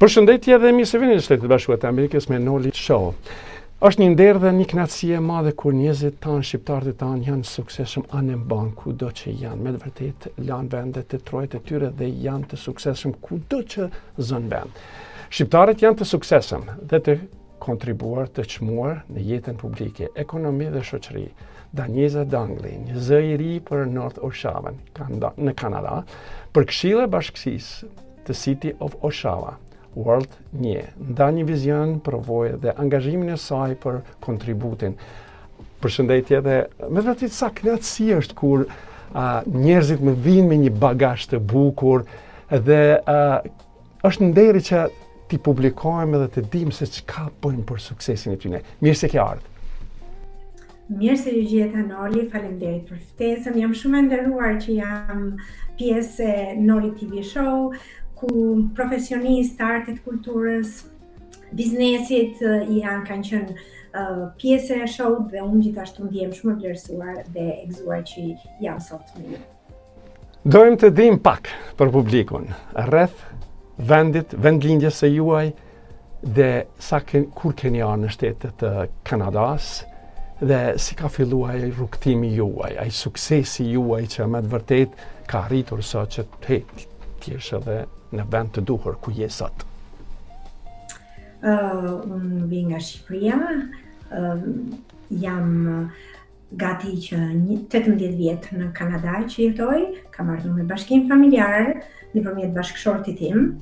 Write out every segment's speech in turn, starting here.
Përshëndetje dhe mirë se vini në Shtetet e Bashkuara të Amerikës me Noli Show. Është një nder dhe një kënaqësi e madhe kur njerëzit tanë, shqiptarët tanë janë suksesshëm anë mban kudo që janë. Me të vërtetë lanë vendet e trojët e tyre dhe janë të suksesshëm kudo që zon vend. Shqiptarët janë të suksesshëm dhe të kontribuar të çmuar në jetën publike, ekonomi dhe shoqëri. Danjeza Dangli, një zë i ri për North Oshawa në Kanada, për Këshilla e Bashkisë të City of Oshawa, World 1, nda një vizion, provojë dhe angazhimin e saj për kontributin. Përshëndetje dhe me vërtet sa kënaqësi është kur njerëzit më vinë me një bagazh të bukur dhe është nderi që ti publikojmë dhe të dimë se çka bëjmë për suksesin e tyre. Mirë se ke ardhur. Mirë se ju gjeta Noli, faleminderit për ftesën. Jam shumë e nderuar që jam pjesë e Noli TV Show, ku profesionistë, artit, kulturës, biznesit kanë qenë pjesë e show-t dhe unë gjithashtu ndihem shumë e vlerësuar dhe e gëzuar që jam sot me ju. Dojmë të dim pak për publikun, rreth vendit, vendlindjes së juaj dhe kur keni ardhur në Shtetet të Kanadas dhe si ka filluar rrugtimi juaj, ai suksesi juaj që me të vërtet ka arritur sot që ti jesh edhe në vend të duhur ku je sot. Unë vi nga Shqipëria, jam gati që 18 vjet në Kanada që jetoj, kam ardhur me bashkim familjar nëpërmjet bashkëshortit tim.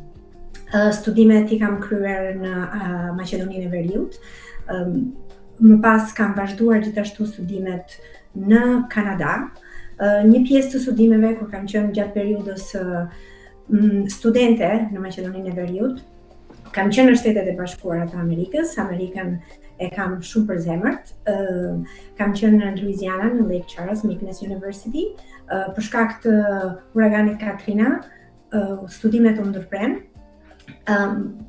Studimet i kam kryer në Maqedoninë e Veriut. Më pas kam vazhduar gjithashtu studimet në Kanada. Një pjesë të studimeve kur kam qenë gjatë periudhës studente në Maqedoninë e Veriut, kam qenë në Shtetet e Bashkuara të Amerikës, Amerikën e kam shumë për zemërt. Kam qenë në Louisiana, në Lake Charles, McNeese University, për shkak të uraganit Katrina, studimet u ndërpren.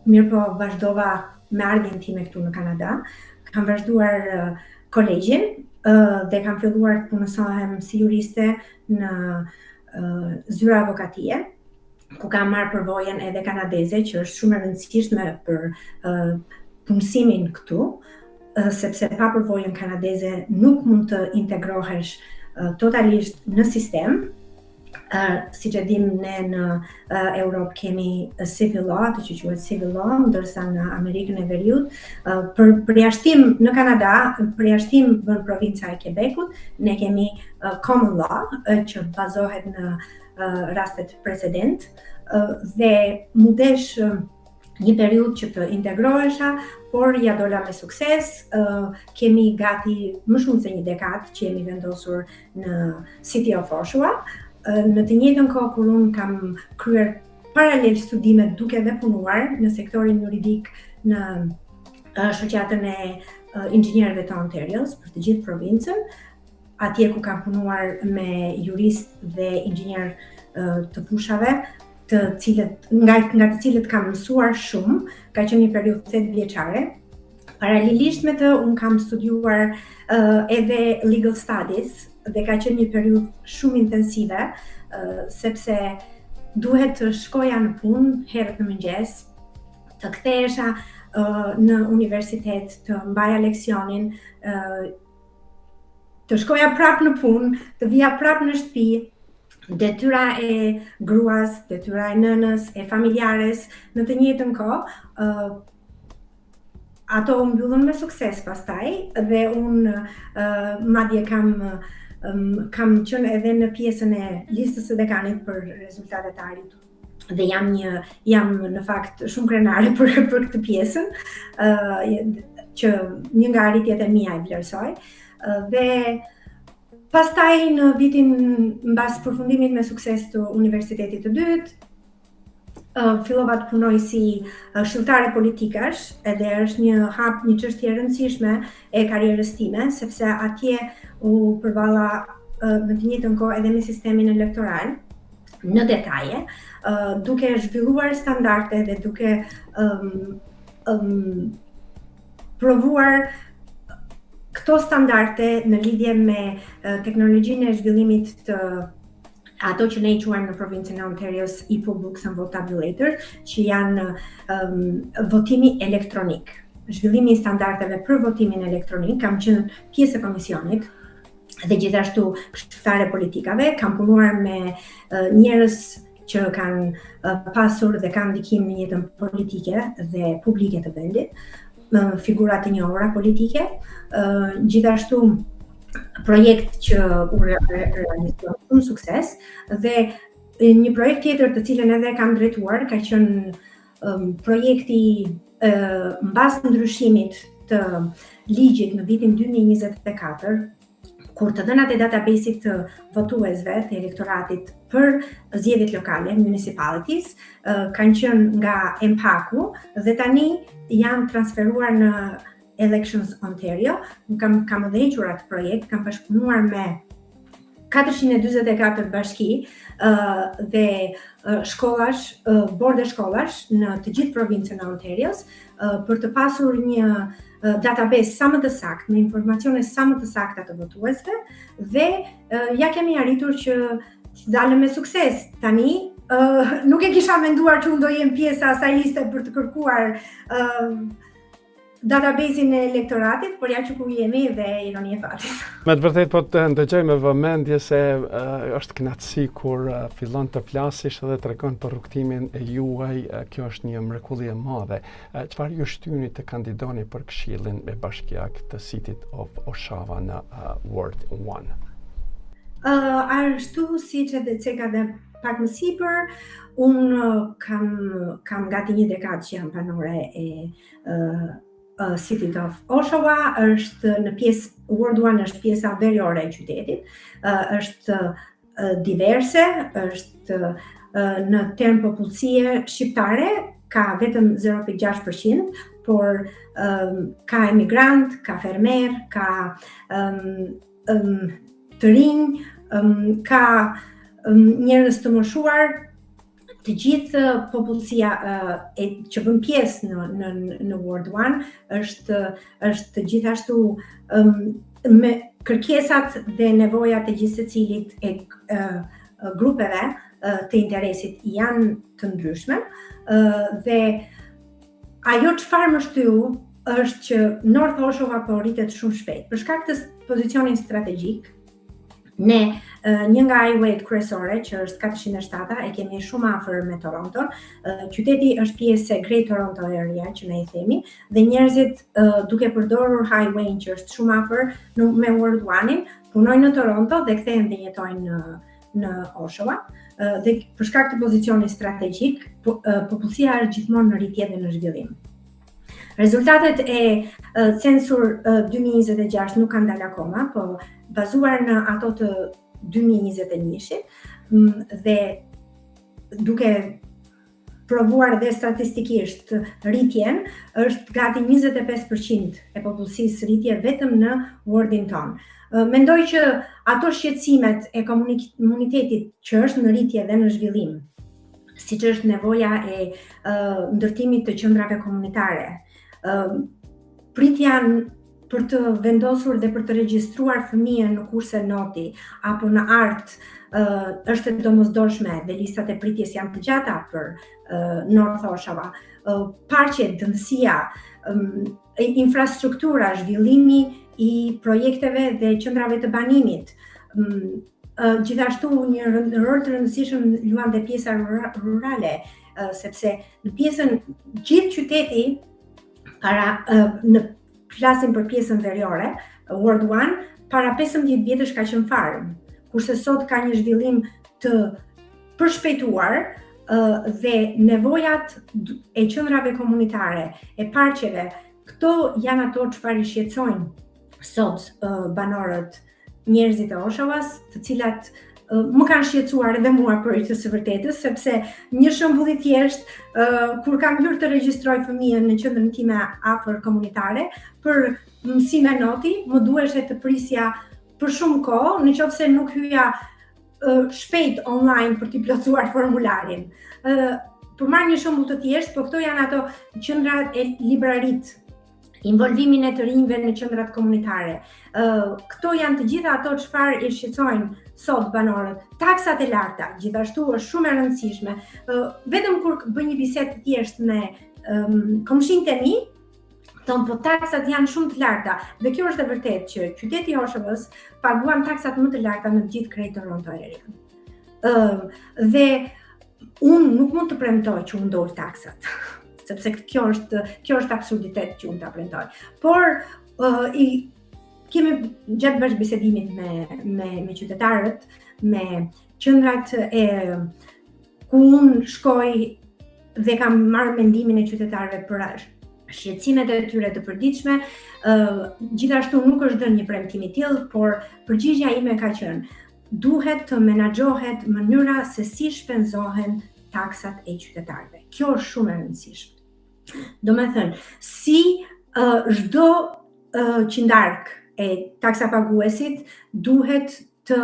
Mirëpo vazhdova me ardhjen time këtu në Kanada. Kam vazhduar kolegjin dhe kam filluar të punësohem si juriste në zyra avokatie, ku kam marrë përvojën edhe kanadeze, që është shumë e rëndësishme për punësimin këtu, sepse pa përvojën kanadeze nuk mund të integrohesh totalisht në sistem. Siç e dim ne në Europë kemi civil law, atë që quhet civil law, ndërsa në Amerikën e Veriut, për përjashtim në Kanada, përjashtim në provinca e Quebecut, ne kemi common law që bazohet në rastet precedent dhe mu desh një periudhë që të integrohesha, por ja dola me sukses. Kemi gati më shumë se një dekadë që jemi vendosur në City of Oshawa. Në të njëjtën kohë kur unë kam kryer paralel studimet duke dhe punuar në sektorin juridik në shoqatën e inxhinierëve të Ontarios për të gjithë provincën, atje ku kam punuar me jurist dhe inxhinier të fushave, nga të cilët kam mësuar shumë. Ka qenë një periudhë 8 vjeçare. Paralelisht me të, unë kam studiuar edhe legal studies dhe ka qenë një periudhë shumë intensive, sepse duhet të shkoja në punë herët në mëngjes, të kthehesha në universitet, të mbaja leksionin, të shkoja prapë në punë, të vija prapë në shtëpi. Detyra e gruas, detyra e nënës, e familjares, në të njëjtën kohë, ato u mbyllën me sukses pastaj dhe unë madje kam qenë edhe në pjesën e listës së dekanit për rezultatet e arritura. Dhe jam në fakt shumë krenare për këtë pjesën, që një nga arritjet e mia e vlerësoj. Dhe pastaj në vitin mbas përfundimit me sukses të universitetit të dytë, fillova të punoj si këshilltare politikash, edhe është një çështje e rëndësishme e karrierës time, sepse atje u përvalla në të njëjtën kohë edhe me sistemin elektoral në detaje, duke zhvilluar standarde dhe duke provuar këto standarde në lidhje me teknologjinë e zhvillimit të ato që ne I quajmë në provincën e Ontario's e-books and vote tabulator, që janë votimi elektronik. Zhvillimi I standardeve për votimin elektronik, kam qenë pjesë e komisionit dhe gjithashtu këshilltare politikave, kam punuar me njerëz që kanë pasur dhe kanë ndikim në jetën politike dhe publike të vendit, figura të njohura politike, gjithashtu projekt që u realizua shumë sukses dhe një projekt tjetër të cilën edhe kam drejtuar ka qenë projekti mbas ndryshimit të ligjit në vitin 2024, kur të dhënat e databasit të votuesve të elektoratit për zgjedhjet lokale, municipalities, kanë qenë nga MPAC-u dhe tani janë transferuar në Elections Ontario. Kam udhëhequr atë projekt, kam bashkëpunuar me 444 bashki dhe shkollash, borde shkollash në të gjithë provincën e Ontarios për të pasur një database sa më të saktë, me informacione sa më të sakta të votuesve dhe ja kemi arritur që të dalëm me sukses. Tani nuk e kisha menduar që unë do jem pjesa asaj liste për të kërkuar databasin e elektoratit, por ja që ku jemi dhe ironi e fatit. Me të vërtet po të ndëgjoj me vëmendje se është kënaqësi kur fillon të flasish dhe tregon për rrugtimin e juaj, kjo është një mrekulli e madhe. Çfarë ju shtyni të kandidoni për këshillin e bashkiak të City of Oshawa në Ward 1? Ashtu siç edhe ceka dhe pak më sipër, unë kam gati një dekadë që jam banore e City of Oshawa, është në pjesë Ward 1 është pjesa veriore e qytetit, është diverse, është në term popullsie shqiptare, ka vetëm 0.6%, por ka emigrant, ka fermer, ka të rinj, ka njerëz të moshuar, të gjithë popullsia që bën pjesë në Ward 1 është gjithashtu me kërkesat dhe nevojat e gjithë secilit e grupeve të interesit janë të ndryshme dhe ajo çfarë më shtyu është që North Oshawa po rritet shumë shpejt. Për shkak të pozicionit strategjik, ne një nga highwayt kryesore që është 407 e kemi shumë afër me Toronto. Qyteti është pjesë e Great Toronto Area që ne I themi dhe njerëzit duke përdorur highwayn që është shumë afër me Ward 1-in, punojnë në Toronto dhe kthehen dhe jetojnë në Oshawa dhe për shkak të pozicionit strategjik, popullsia është gjithmonë në rritje dhe në zhvillim. Rezultatet e censur 2026 nuk kanë dalë akoma, po bazuar në ato të 2021 dhe duke provuar dhe statistikisht rritjen, është gati 25% e popullsisë rritje vetëm në wardin ton. Mendoj që ato shqetësimet e komunitetit që është në rritje dhe në zhvillim, siç është nevoja e ndërtimit të qendrave komunitare, pritjan për të vendosur dhe për të regjistruar fëmijën në kurse noti apo në art është e domosdoshme dhe listat e pritjes janë të gjata për North Oshawa. Parqe, dëmësia, infrastruktura, zhvillimi I projekteve dhe qendrave të banimit. Gjithashtu një rol të rëndësishëm luan dhe pjesa rurale, sepse në pjesën gjithë qyteti flasim për pjesën veriore, Ward 1, para 15 vjetësh ka qenë farm, kurse sot ka një zhvillim të përshpejtuar dhe nevojat e qendrave komunitare, e parqeve, këto janë ato çfarë I shqetësojnë sot banorët, njerëzit e Oshawas, të cilat më kanë shqetësuar edhe mua për të së vërtetës, sepse një shembull I thjesht, kur kam hyrë të regjistroj fëmijën në qendrën time afër komunitare, për mësime noti, më duhej të prisja për shumë kohë, nëse nuk hyja shpejt online për t'i plotësuar formularin. Për marrë një shembull të thjesht, po këto janë ato qendrat e librarit involvimin e të rinjve në qendrat komunitare. Këto janë të gjitha ato çfarë i shqetësojnë sot banorët. Taksat e larta, gjithashtu është shumë e rëndësishme. Vetëm kur bëj një bisedë të thjeshtë me komshinët e mi, thonë po taksat janë shumë të larta. Dhe kjo është e vërtetë që qyteti i Hoshevës paguan taksat më të larta në të gjithë krejt Toronto Area. Dhe unë nuk mund të premtoj që unë dol taksat. Sepse kjo është absurditet që unë ta premtoj. Por kemi gjatë bashkëbisedimit me qytetarët, me qendrat ku unë shkoj dhe kam marrë mendimin e qytetarëve për shqetësimet e tyre të përditshme, gjithashtu nuk është dhënë një premtim i tillë, por përgjigjja ime ka qenë duhet të menaxhohet mënyra se si shpenzohen taksat e qytetarëve. Kjo është shumë e rëndësishme. Do me thënë, si çdo qindark e taksapaguesit duhet të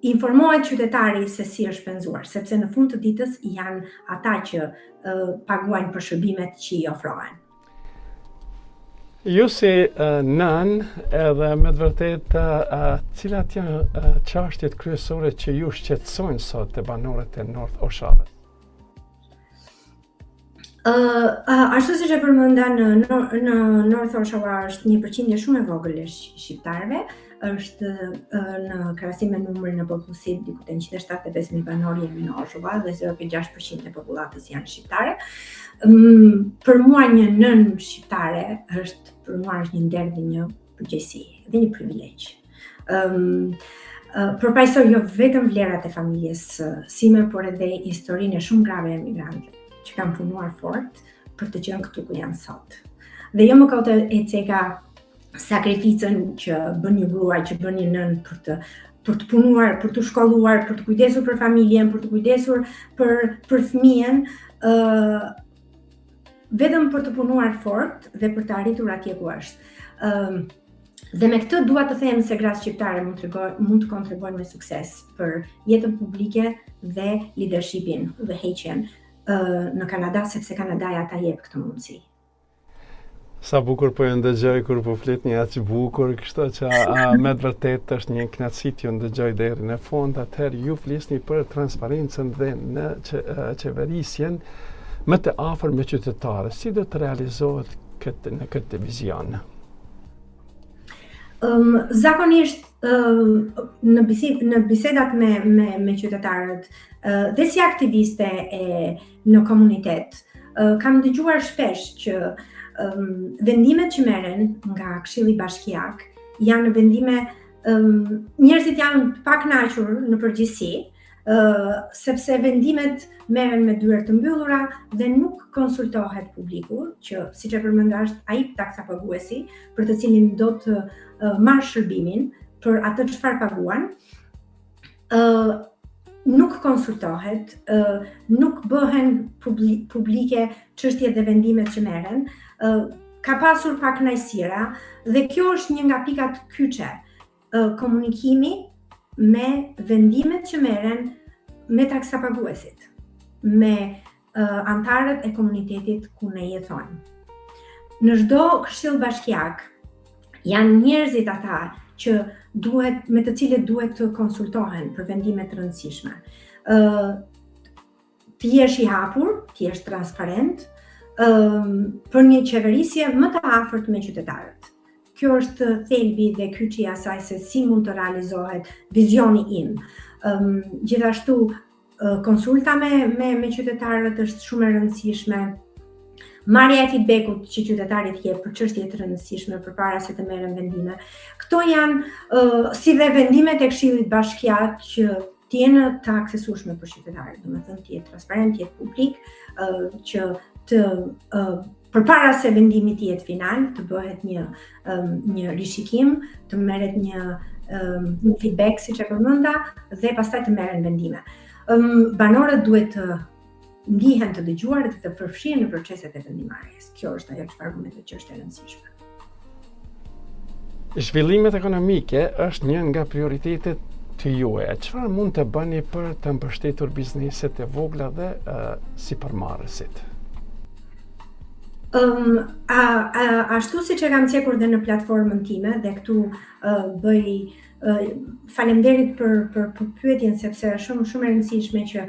informohet qytetari se si është shpenzuar, sepse në fund të ditës janë ata që paguajnë për shërbimet që i ofrohen. Ju si nën edhe me të vërtetë cilat janë çështjet kryesore që ju shqetësojnë sot të banorët e North Oshavës? Ashtu siç e përmenda në North Oshawa është një përqindje shumë e vogël e shqiptarëve, është në krahasim me numrin e popullsit diku te 175.000 banor jemi në Oshawa dhe 0.6% e popullatës janë shqiptare. Për mua një nën shqiptare është një nder dhe një përgjegjësi dhe një privilegj. Përpajsoj jo vetëm vlerat e familjes sime, por edhe historinë e shumë grave emigrantëve që kanë punuar fort për të qenë këtu ku janë sot. Dhe jo më kot e ceka sakrificën që bën një grua, që bën një nën për të punuar, për të shkolluar, për të kujdesur për familjen, për të kujdesur për fëmijën, vetëm për të punuar fort dhe për të arritur atje ku është. Dhe me këtë dua të them se gratë shqiptare mund të kontribuojnë me sukses për jetën publike dhe leadershipin, udhëheqjen në Kanada, sepse Kanadaja ta jep këtë mundësi. Sa bukur po e ndëgjoj kur po fletni aq bukur, kështu që me të vërtetë është një kënaqësi t'ju ndëgjoj deri në fund. Atëherë ju flisni për transparencën dhe në qeverisjen më të afër me qytetarët. Si do të realizohet në këtë vizion? Zakonisht në bisedat me qytetarët dhe si aktiviste në komunitet, kam dëgjuar shpesh që vendimet që merren nga Këshilli Bashkiak janë vendime, njerëzit janë pa kënaqur në përgjithësi, sepse vendimet merren me dyert të mbyllura dhe nuk konsultohet publiku, që siç e përmenda është ai taksapaguesi, për të cilin do të marrë shërbimin për atë çfarë paguan. Nuk konsultohet, nuk bëhen publike çështjet dhe vendimet që merren, ka pasur pak kënaqësira dhe kjo është një nga pikat kyçe, komunikimi me vendimet që merren me taksapaguesit, me antarët e komunitetit ku ne jetojmë. Në çdo këshill bashkiak janë njerëzit ata që me të cilët duhet të konsultohen për vendime të rëndësishme. Të jesh i hapur, të jesh transparent, për një qeverisje më të afërt me qytetarët. Kjo është thelbi dhe kyçi i asaj se si mund të realizohet vizioni im. Gjithashtu, konsulta me qytetarët është shumë e rëndësishme. Marrja e feedbackut që qytetarit jep për çështje të rëndësishme përpara se të merren vendime. Këto janë si dhe vendimet e Këshillit Bashkiak që të jenë të aksesueshme për qytetarët, domethënë të jetë transparent, të jetë publik, që të përpara se vendimi të jetë final, të bëhet një rishikim, të merret një feedback siç e përmenda dhe pastaj të merren vendime. Banorët duhet të ndihen të dëgjuar dhe të përfshihen në proceset e vendimarrjes. Kjo është ajo çfarë argumentet që është e rëndësishme. Zhvillimet ekonomike është një nga prioritetet të juaja. Çfarë mund të bëni për të mbështetur bizneset e vogla dhe sipërmarrësit? Ashtu siç e kam cjekur dhe në platformën time dhe këtu bëj faleminderit për pyetjen sepse është shumë e rëndësishme që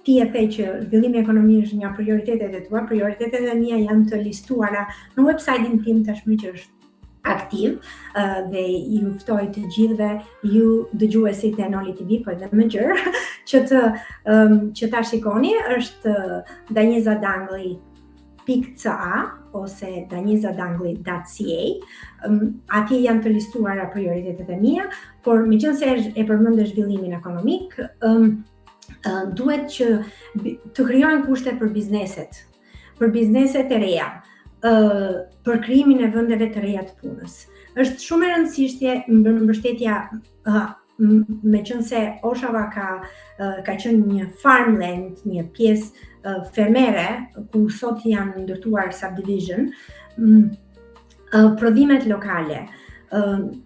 ti e the që zhvillimi ekonomik është nga prioritetet e tua, prioritetet e mia janë të listuara në website-in tim tashmë që është aktiv dhe ju ftoj të gjithëve ju dëgjuesit e Noli TV po edhe më gjërë që ta shikoni, është danjezadangli.ca ose danjezadangli.ca. Atje janë të listuara prioritetet e mia, por meqense e përmendë zhvillimin ekonomik, duhet që të krijohen kushte për bizneset e reja, për krijimin e vendeve të reja të punës. Është shumë e rëndësishme mbështetja, meqense Oshava ka qenë një farmland, një pjesë fermere ku sot janë ndërtuar subdivision, prodhimet lokale,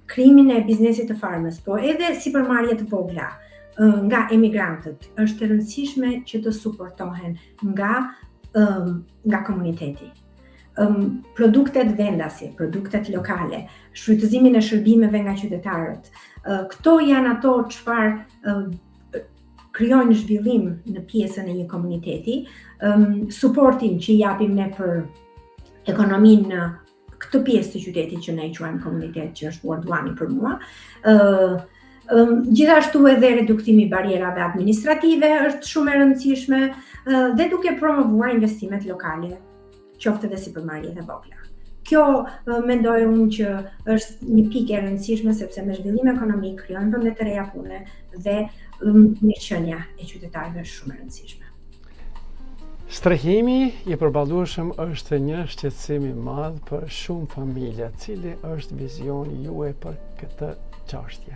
krijimin e biznesit të farmës, po edhe sipërmarrje të vogla nga emigrantët, është e rëndësishme që të suportohen nga komuniteti. Produktet vendasi, produktet lokale, shfrytëzimin e shërbimeve nga qytetarët. Këto janë ato çfarë krijojnë zhvillim në pjesën e një komuniteti, suportin që japim ne për ekonominë në këtë pjesë të qytetit që ne i quajmë komunitet, që është Ward 1 për mua. Gjithashtu edhe reduktimi i barierave administrative është shumë e rëndësishme dhe duke promovuar investimet lokale, qoftë edhe sipërmarrjet e vogla. Kjo mendoj unë që është një pikë e rëndësishme sepse me zhvillim ekonomik krijon vende të reja pune dhe mirëqenia e qytetarëve është shumë e rëndësishme. Strehimi i përballueshëm është një shqetësim i madh për shumë familje. Cili është vizioni juaj për këtë çështje?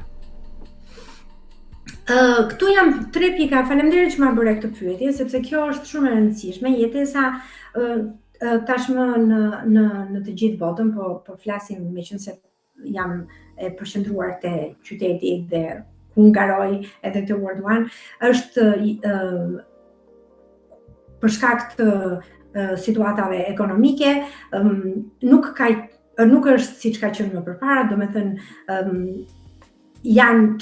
Këtu janë 3 pika. Faleminderit që më bëre këtë pyetje, sepse kjo është shumë e rëndësishme. Jetesa tashmë në të gjithë botën, po flasim meqense jam e përqendruar te qyteti dhe ku ngaroj edhe te Ward 1, është për shkak të situatave ekonomike, nuk është siç ka qenë më përpara, domethënë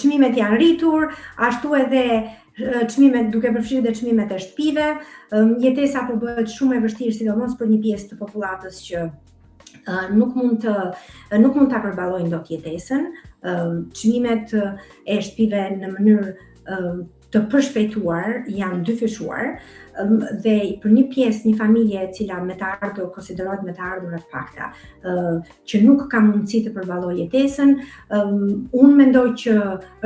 çmimet janë rritur, ashtu edhe çmimet, duke përfshirë dhe çmimet e shtëpive, jetesa po bëhet shumë e vështirë, sidomos për një pjesë të popullatës që nuk mund ta përballojnë dot jetesën. Çmimet e shtëpive në mënyrë të përshpejtuar janë dyfishuar dhe për një pjesë, një familje e cila me të ardhur konsiderohet me të ardhurat pakta, që nuk ka mundësi të përballojë jetesën, unë mendoj që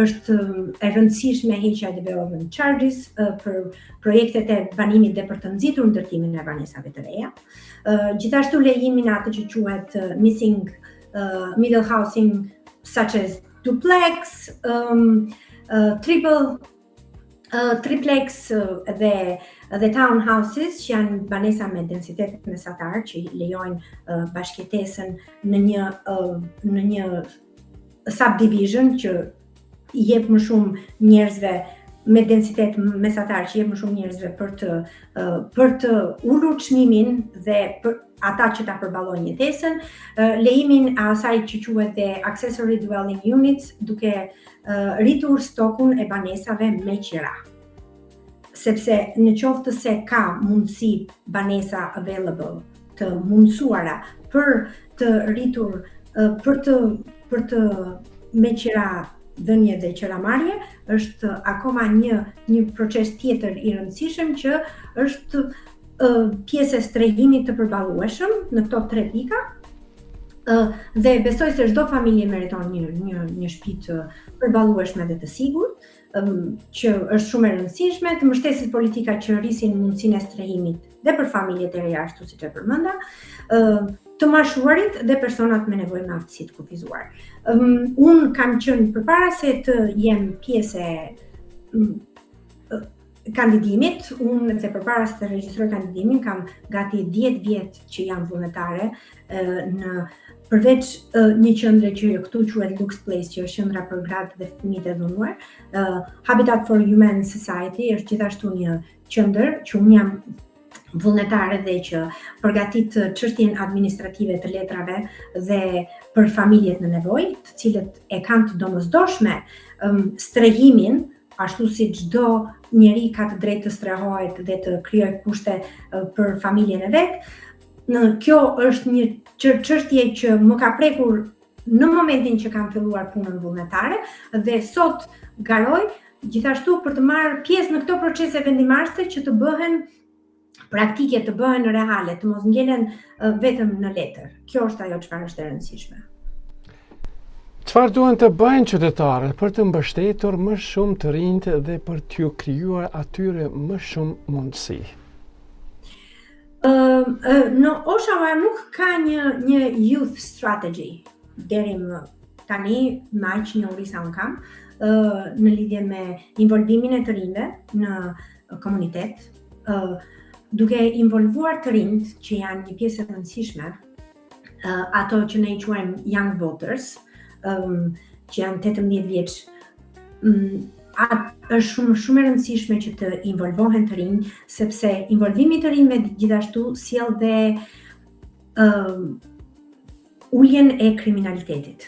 është e rëndësishme heqja e development charges për projektet e banimit dhe për të nxitur ndërtimin e banesave të reja. Gjithashtu lejimin atë që quhet missing middle housing such as duplex, triplex dhe townhouses, që janë banesa me densitet mesatar që lejojnë bashkëjetesën në një subdivision që i jep më shumë njerëzve me densitet mesatar, që jep më shumë njerëzve për të ulur çmimin dhe për ata që ta përballojnë jetesën, lejimin e asaj që quhet dhe accessory dwelling units, duke rritur stokun e banesave me qira. Sepse në qoftë se ka mundësi banesa available të mundësuara për të rritur, për të me qira dhënje dhe qiramarrje, është akoma një proces tjetër i rëndësishëm që është pjesë e strehimit të përballueshëm në këto 3 pika. Dhe besoj se çdo familje meriton një shtëpi të përballueshme dhe të sigurt, që është shumë e rëndësishme, të mbështesit politika që rrisin mundësinë e strehimit dhe për familjet e reja, ashtu siç e përmenda, të marrëshuarit dhe personat me nevojë me aftësi të kufizuar. Unë kam qenë përpara se të jem pjesë e kandidimit, unë dhe përpara se të regjistroj kandidimin, kam gati 10 vjet që jam vullnetare përveç një qendre që këtu quhet Lux Place, që është qendra për gratë dhe fëmijët e dhunuar. Habitat for Humane Society është gjithashtu një qendër që unë jam vullnetare dhe që përgatit çështjen administrative të letrave dhe për familjet në nevojë, të cilët e kanë të domosdoshme strehimin, ashtu si çdo njeri ka të drejtë të strehohet dhe të krijojë kushte për familjen e vet. Kjo është një çështje që më ka prekur në momentin që kam filluar punën vullnetare dhe sot garoj gjithashtu për të marrë pjesë në këto procese vendimarrëse që të bëhen praktike, të bëhen reale, të mos ngelen vetëm në letër. Kjo është ajo çfarë është e rëndësishme. Çfarë duhen të bëjnë qytetarët për të mbështetur më shumë të rinjt dhe për t'ju krijuar atyre më shumë mundësi? Në Oshawa nuk ka një youth strategy deri më tani, me aq njohuri sa unë kam, në lidhje me involvimin e të rinjve në komunitet, duke involvuar të rinjt që janë një pjesë e rëndësishme, ato që ne i quajmë young voters, që janë 18 vjeç, është shumë e rëndësishme që të involvohen të rinj, sepse involvimi të rinjve gjithashtu sjell dhe uljen e kriminalitetit.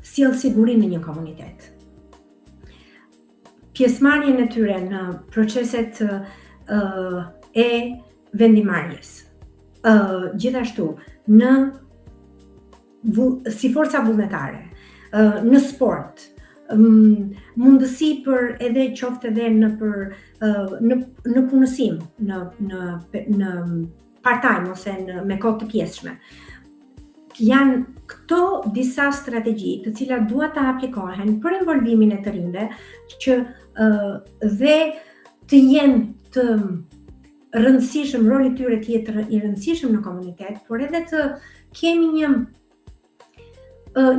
Sjell siguri në një komunitet. Pjesëmarrjen e tyre në proceset e vendimarrjes, gjithashtu si forca vullnetare, në sport, mundësi për edhe qoftë edhe në punësim, në part-time ose me kohë të pjesshme. Janë këto disa strategji të cilat duhet të aplikohen për involvimin e të rinjve që dhe të jenë të rëndësishëm, roli tyre të jetë i rëndësishëm në komunitet, por edhe të kemi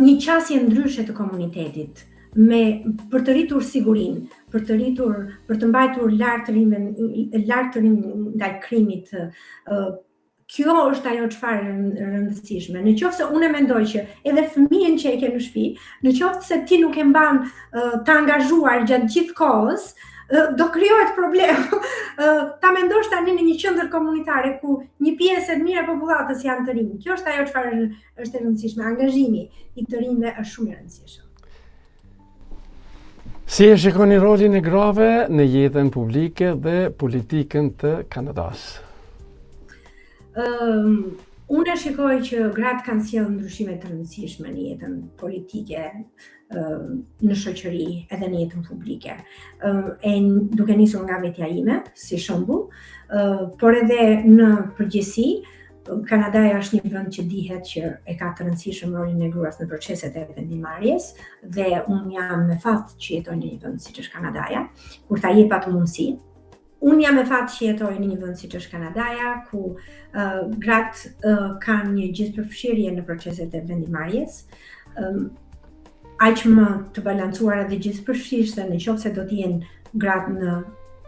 një qasje ndryshe të komunitetit për të rritur sigurinë, për të mbajtur lart të rinj ndaj krimit. Kjo është ajo çfarë rëndësishme. Në qoftë se unë mendoj që edhe fëmijën që e ke në shtëpi, në qoftë se ti nuk e mban të angazhuar gjatë gjithë kohës, do krijohet problem. Ta mendosh tani në një qendër komunitare ku një pjesë e mirë e popullatës janë të rinj. Kjo është ajo çfarë është e rëndësishme. Angazhimi i të rinjve është shumë i rëndësishëm. Si e shikoni rolin e grave në jetën publike dhe politikën të Kanadas? Unë shikoj që gratë kanë sjellë ndryshime të rëndësishme në jetën politike, në shoqëri, edhe në jetën publike. Duke nisur nga vetja ime, si shembull, por edhe në përgjithësi, Kanadaja është një vend që dihet që e ka të rëndësishëm rolin e gruas në proceset e vendimarrjes dhe unë jam me fat që jetoj në një vend siç është Kanadaja, kur ta jep atë mundësi. Unë jam me fat që jetoj në një vend siç është Kanadaja, ku gratë kanë një gjithëpërfshirje në proceset e vendimarrjes, aq më të balancuara dhe gjithëpërfshirëse në qoftë se do të jenë gratë në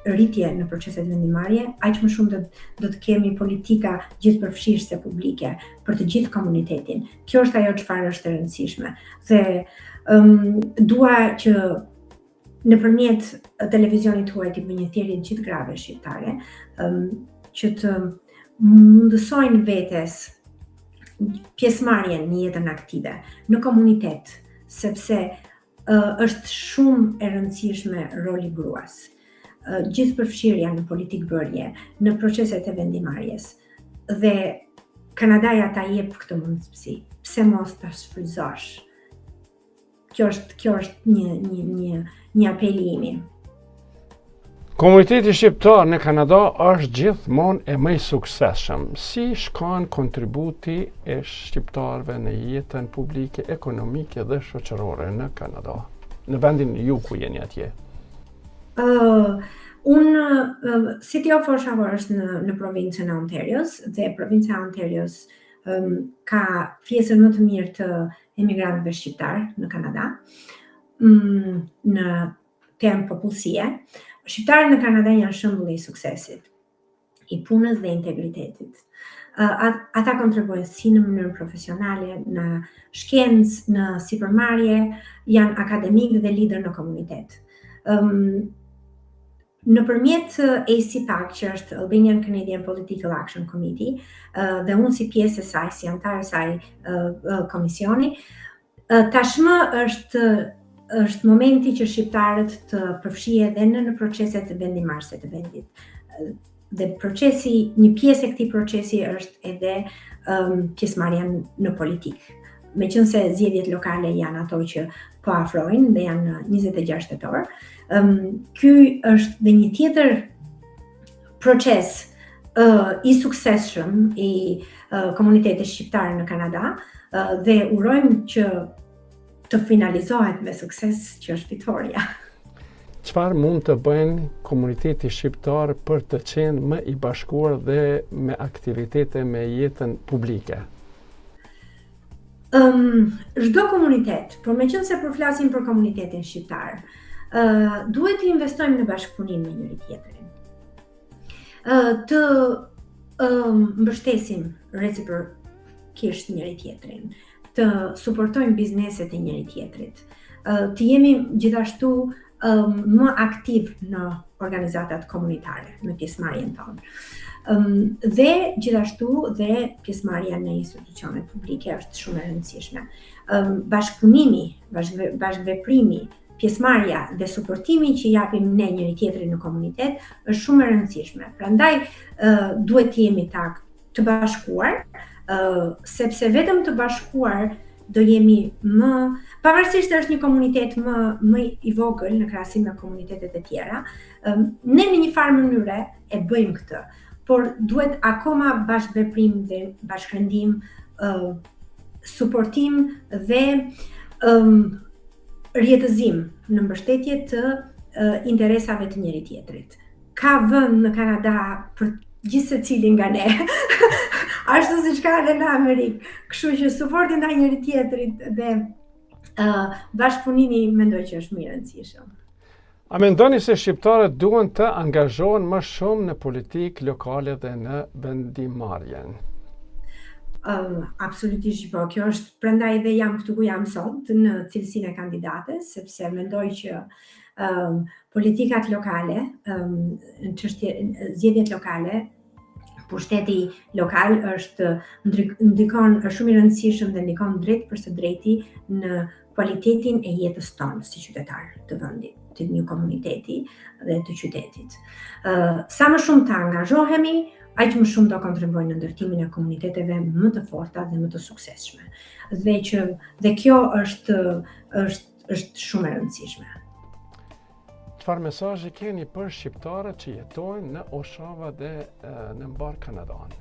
rritje në proceset vendimarrje, aq më shumë do të kemi politika gjithëpërfshirëse publike për të gjithë komunitetin. Kjo është ajo çfarë është e rëndësishme. Dhe dua që nëpërmjet televizionit tuaj të bëj një thirrje të gjithë grave shqiptare që të mundësojnë vetes pjesëmarrjen në jetën aktive në komunitet, sepse është shumë e rëndësishme roli gruas. Gjithëpërfshirja në politikë bërje, në proceset e vendimarrjes dhe Kanadaja ta jep këtë mundësi. Pse mos ta shfrytëzosh? Kjo është një apel i imi. Komuniteti shqiptar në Kanada është gjithmonë e më i suksesshëm. Si shkon kontributi e shqiptarëve në jetën publike, ekonomike dhe shoqërore në Kanada, në vendin ju ku jeni atje? City of Oshawa është në provincën e Ontarios dhe provinca e Ontarios ka pjesën më të mirë të emigrantëve shqiptar në Kanada në term popullsie. Shqiptarët në Kanada janë shembull i suksesit, i punës dhe integritetit. Ata kontribuojnë si në mënyrë profesionale, në shkencë, në sipërmarrje, janë akademik dhe lider në komunitet. Nëpërmjet ACPAC, që është Albanian Canadian Political Action Committee, dhe unë si pjesë e saj, si antar e saj komisioni, tashmë është momenti që shqiptarët të përfshihen edhe në proceset vendimarrëse të vendit. Dhe një pjesë e këtij procesi është edhe pjesëmarrja në politikë. Meqense zgjedhjet lokale janë ato që po afrojnë dhe janë 26 tetor, ky është dhe një tjetër proces i suksesshëm i komunitetit shqiptar në Kanada dhe urojmë që të finalizohet me sukses, që është fitoria. Çfarë mund të bëjnë komuniteti shqiptar për të qenë më i bashkuar dhe me aktivitete me jetën publike? Çdo komunitet, por meqense përflasim për komunitetin shqiptar, duhet të investojmë në bashkëpunim me njëri tjetrin. Të mbështesim reciprokisht njëri tjetrin, të suportojmë bizneset e njëri tjetrit, të jemi gjithashtu më aktiv në organizatat komunitare, në pjesëmarrjen tonë. Dhe gjithashtu dhe pjesëmarrja në institucionet publike është shumë e rëndësishme. Bashkëpunimi, bashkëveprimi, pjesëmarrja dhe suportimi që japim ne njëri tjetrit në komunitet është shumë e rëndësishme. Prandaj duhet të jemi të bashkuar, sepse vetëm të bashkuar do jemi pavarësisht se është një komunitet më i vogël në krahasim me komunitetet e tjera, ne në një farë mënyre e bëjmë këtë. Por duhet akoma bashkëveprim dhe bashkërendim, suportim dhe rjetëzim në mbështetje të interesave të njëri tjetrit. Ka vend në Kanada për gjithë secilin nga ne, ashtu siç ka edhe në Amerikë. Kështu që suporti ndaj njëri tjetrit dhe bashkëpunimi mendoj që është më i rëndësishëm. A mendoni se shqiptarët duhen të angazhohen më shumë në politikë lokale dhe në vendimarrjen? Absolutisht po. Kjo është prandaj dhe jam këtu ku jam sot në cilësinë e kandidates, sepse mendoj që politikat lokale, në çështje zgjedhjet lokale, pushteti lokal është shumë i rëndësishëm dhe ndikon drejt për së drejti në kualitetin e jetës tonë si qytetar të vendit, të një komuniteti dhe të qytetit. Sa më shumë të angazhohemi, aq më shumë do kontribuojnë në ndërtimin e komuniteteve më të forta dhe më të suksesshme. Dhe kjo është shumë e rëndësishme. Çfarë mesazhi keni për shqiptarët që jetojnë në Oshava dhe në mbar Kanadanë?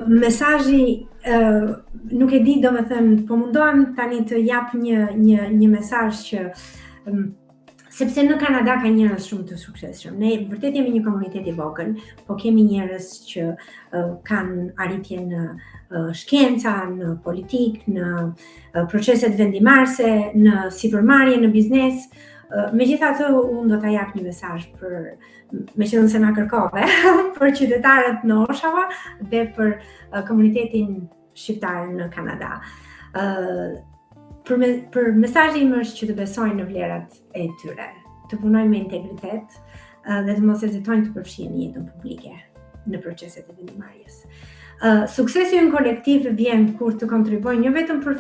Mesazhi nuk e di, domethënë, po mundohem tani të jap një mesazh që sepse në Kanada ka njerëz shumë të suksesshëm. Ne vërtet jemi një komunitet i vogël, po kemi njerëz që kanë arritje në shkenca, në politikë, në proceset vendimarrëse, në sipërmarrje, në biznes. Megjithatë, unë do ta jap një mesazh meqense na kërkove, për qytetarët në Oshava dhe për komunitetin shqiptar në Kanada. Për mesazhi im është që të besojnë në vlerat e tyre, të punojnë me integritet dhe të mos hezitojnë të përfshihen në jetën publike në proceset e vendimarrjes. Suksesi ynë kolektiv vjen kur të kontribuojnë jo vetëm për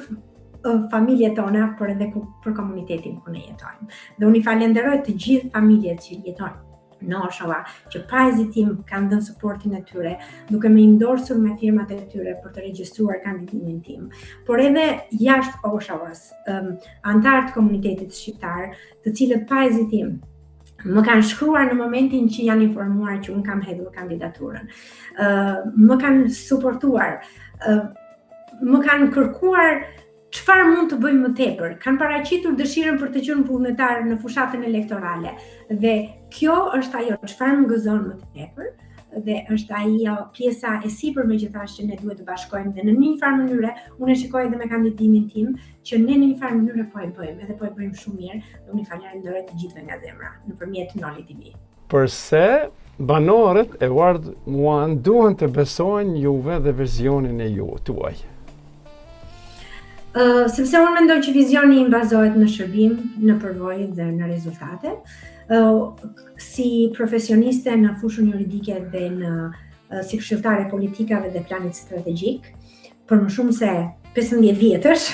familjet tona, por edhe për komunitetin ku ne jetojmë. Dhe unë i falenderoj të gjithë familjet që jetojnë në Oshava, që pa hezitim kanë dhënë suportin e tyre, duke më endorsur me firmat e tyre për të regjistruar kandidimin tim. Por edhe jashtë Oshavas, antarë të komunitetit shqiptar, të cilët pa hezitim më kanë shkruar në momentin që janë informuar që unë kam hedhur kandidaturën. Më kanë suportuar, më kanë kërkuar çfarë mund të bëjmë më tepër, kanë paraqitur dëshirën për të qenë vullnetar në fushatën elektorale. Dhe kjo është ajo çfarë më gëzon më tepër dhe është ajo pjesa e sipërme që thashë që ne duhet të bashkojmë dhe në një farë mënyre unë e shikoj edhe me kandidimin tim që ne në një farë mënyre po e bëjmë edhe po e bëjmë shumë mirë dhe unë i falenderoj të gjithëve nga zemra nëpërmjet Noli TV. Përse banorët e Ward 1 duhen të besojnë juve dhe vizionin e tuaj? Sepse unë mendoj që vizioni im bazohet në shërbim, në përvojë dhe në rezultate. Si profesioniste në fushën juridike dhe si këshilltare politikave dhe planit strategjik, për më shumë se 15 vjetësh,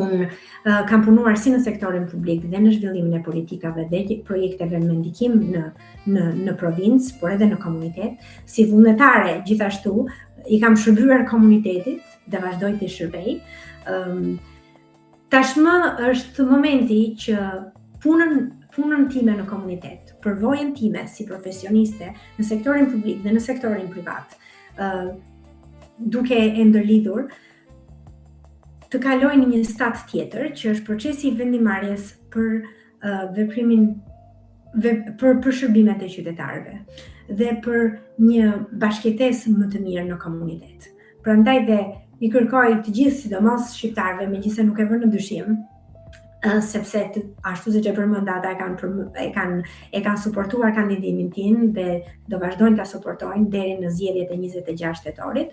unë kam punuar si në sektorin publik dhe në zhvillimin e politikave dhe projekteve me ndikim në provincë, por edhe në komunitet. Si vullnetare, gjithashtu, i kam shërbyer komunitetit dhe vazhdoj të shërbej. Tashmë është momenti që punën time në komunitet, përvojën time si profesioniste në sektorin publik dhe në sektorin privat, duke e ndërlidhur, të kaloj në një stat tjetër, që është procesi i vendimarrjes për veprimin për shërbimet e qytetarëve dhe për një bashkëjetesë më të mirë në komunitet. Prandaj dhe i kërkoj të gjithë, sidomos shqiptarëve, megjithëse nuk e vënë në dyshim, sepse ashtu siç e përmenda ata e kanë suportuar kandidimin tim dhe do vazhdojnë ta suportojnë deri në zgjedhjet e 26 shtetorit.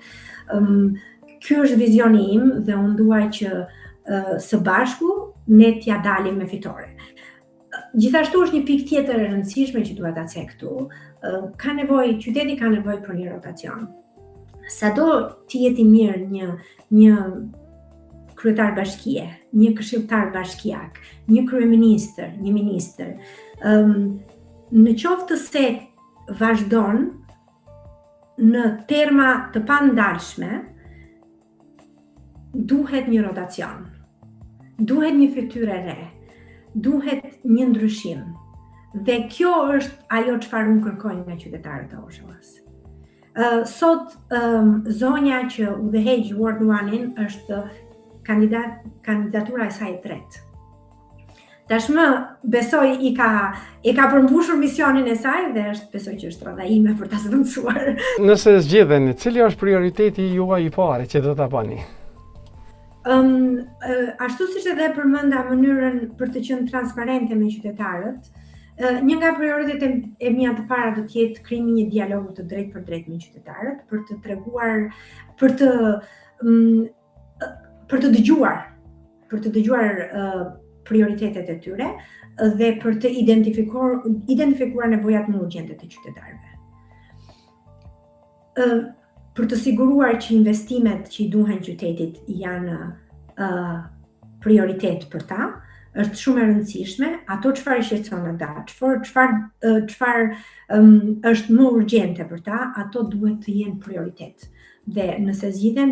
Ky është vizioni im dhe unë duaj që së bashku ne t'ja dalim me fitore. Gjithashtu është një pikë tjetër e rëndësishme që duhet ta cek këtu. Qyteti ka nevojë për një rotacion. Sado të jetë i mirë një kryetar bashkie, një këshilltar bashkiak, një kryeministër, një ministër, në qoftë se vazhdon në terma të pandarshme, duhet një rotacion, duhet një fytyrë e re, duhet një ndryshim. Dhe kjo është ajo çfarë unë kërkoj nga qytetarët e Oshawës. Sot zonja që udhëheq Ward 1-in është kandidatura e saj e tretë. Tashmë besoj i ka përmbushur misionin e saj dhe besoj që është rradha ime për ta zvendësuar. Nëse zgjedheni, cili është prioriteti juaj i parë që do ta bëni? Ashtu siç edhe përmenda mënyrën për të qenë transparente me qytetarët, një nga prioritetet e mia të para do të jetë krijimi një dialogu të drejtë për drejtë me qytetarët, për të treguar, për të dëgjuar prioritetet e tyre dhe për të identifikuar nevojat më urgjente të qytetarëve. Për të siguruar që investimet që i duhen qytetit janë prioritet për ta, është shumë e rëndësishme, ato çfarë shqetëson ata, çfarë është më urgjente për ta, ato duhet të jenë prioritet. Dhe nëse zgjidhen,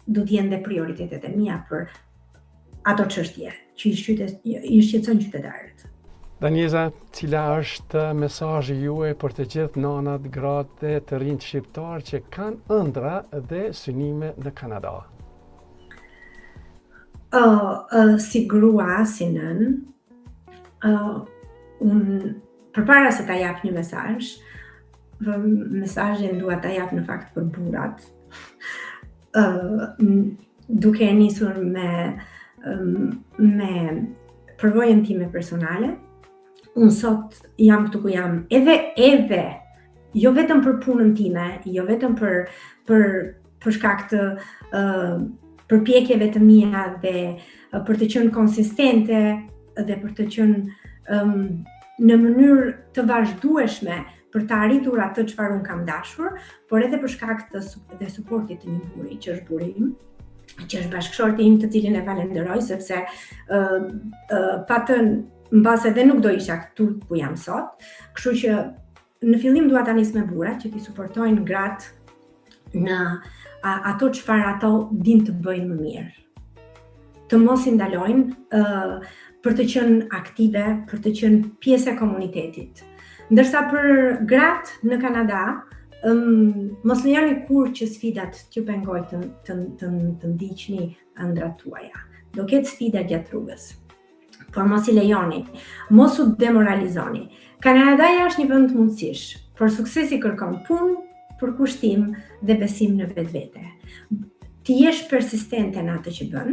do të jenë dhe prioritetet e mia për ato çështje që i shqetëson qytetarët. Danieza, cila është mesazhi juaj për të gjithë nanat, gratë të rinj shqiptar që kanë ëndra dhe synime në Kanada? Si grua, si nën, unë përpara se ta jap një mesazhin dua ta jap në fakt për burrat. Duke nisur me përvojën time personale, unë sot jam këtu ku jam edhe jo vetëm për punën time, jo vetëm për shkak të përpjekjeve të mia dhe për të qenë konsistente dhe për të qenë në mënyrë të vazhdueshme për të arritur atë çfarë unë kam dashur, por edhe për shkak të suportit të një buri, që është buri im, që është bashkëshorti im, të cilin e falenderoj sepse pa të mbase edhe nuk do isha këtu ku jam sot. Kështu që në fillim dua ta nis me burrat që t'i suportojnë gratë në ato çfarë ato din të bëjnë më mirë. Të mos i ndalojnë për të qenë aktive, për të qenë pjesë e komunitetit. Ndërsa për gratë në Kanada, mos lejoni kur që sfidat t'ju pengojnë të ndiqni ëndrat tuaja. Do ketë sfida gjatë rrugës, por mos i lejoni, mos u demoralizoni. Kanadaja është një vend mundësish, por suksesi kërkon punë, përkushtim dhe besim në vetvete. Ti jesh persistente në atë që bën,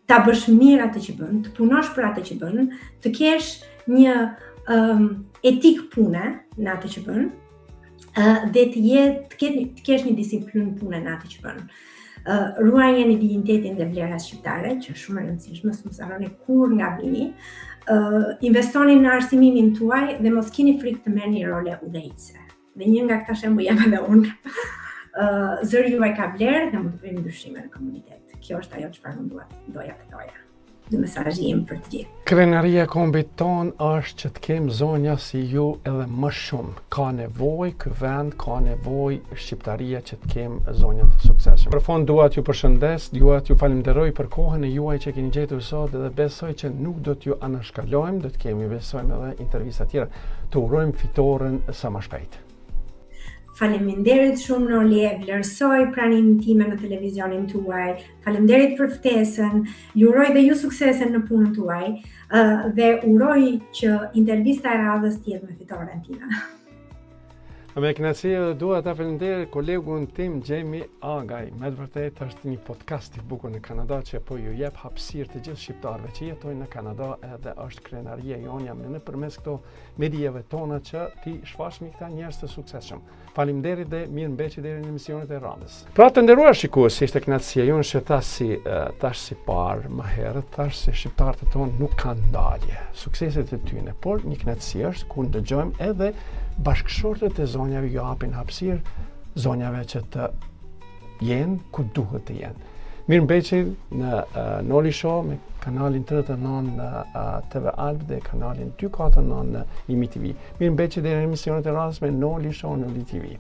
ta bësh mirë atë që bën, të punosh për atë që bën, të kesh një etik pune në atë që bën, dhe të kesh një disiplinë pune në atë që bën. Ruajeni dinjitetin dhe vlerat shqiptare, që është shumë e rëndësishme, mos harroni kur nga vini. Investoni në arsimimin tuaj dhe mos keni frikë të merrni role udhëheqëse. Dhe një nga këta shembuj jam edhe unë. Zëri juaj ka vlerë dhe mund të bëjmë ndryshime në komunitet. Kjo është ajo çfarë doja të thoja. Dhe mesazhi im për të gjithë. Krenaria e kombit ton është që të kemë zonja si ju edhe më shumë. Ka nevojë ky vend, ka nevojë shqiptaria që të kemë zonja të suksesshme. Për fond dua t'ju përshëndes, dua t'ju falenderoj për kohën e juaj që keni gjetur sot dhe besoj që nuk do t'ju anashkalojmë, do të kemi besojmë edhe intervista tjera. Të urojmë fitoren sa më shpejt. Faleminderit shumë Noli, vlerësoj pranimin time në televizionin tuaj. Faleminderit për ftesën. Ju uroj dhe ju suksese në punën tuaj dhe uroj që intervista e radhës të jetë me fitoren Tina. Me kënaqësi dua ta falenderoj kolegun tim Gjemi Agaj. Me të vërtetë është një podcast i bukur në Kanada që po ju jep hapësirë të gjithë shqiptarëve që jetojnë në Kanada edhe është krenaria jonë nëpërmes këto mediave tona që ti shfaqni këta njerëz të suksesshëm. Faleminderit dhe mirëmbëjtje deri në emisionet e radhës. Pra të nderuar shikues, ishte kënaqësia jonë që tash si parë më herët, tash se shqiptarët tonë nuk kanë ndalje. Sukseset e tyre, por një kënaqësi është kur dëgjojmë edhe bashkëshortët e zonjave ju japin hapësirë zonjave që të jenë ku duhet të jenë. Mirëmbëjtje në Noli Show me kanalin 39 në TV Alb dhe kanalin 249 në Limi TV. Mirëmbëjtje deri në emisionet e radhës me Noli Show në Limi TV.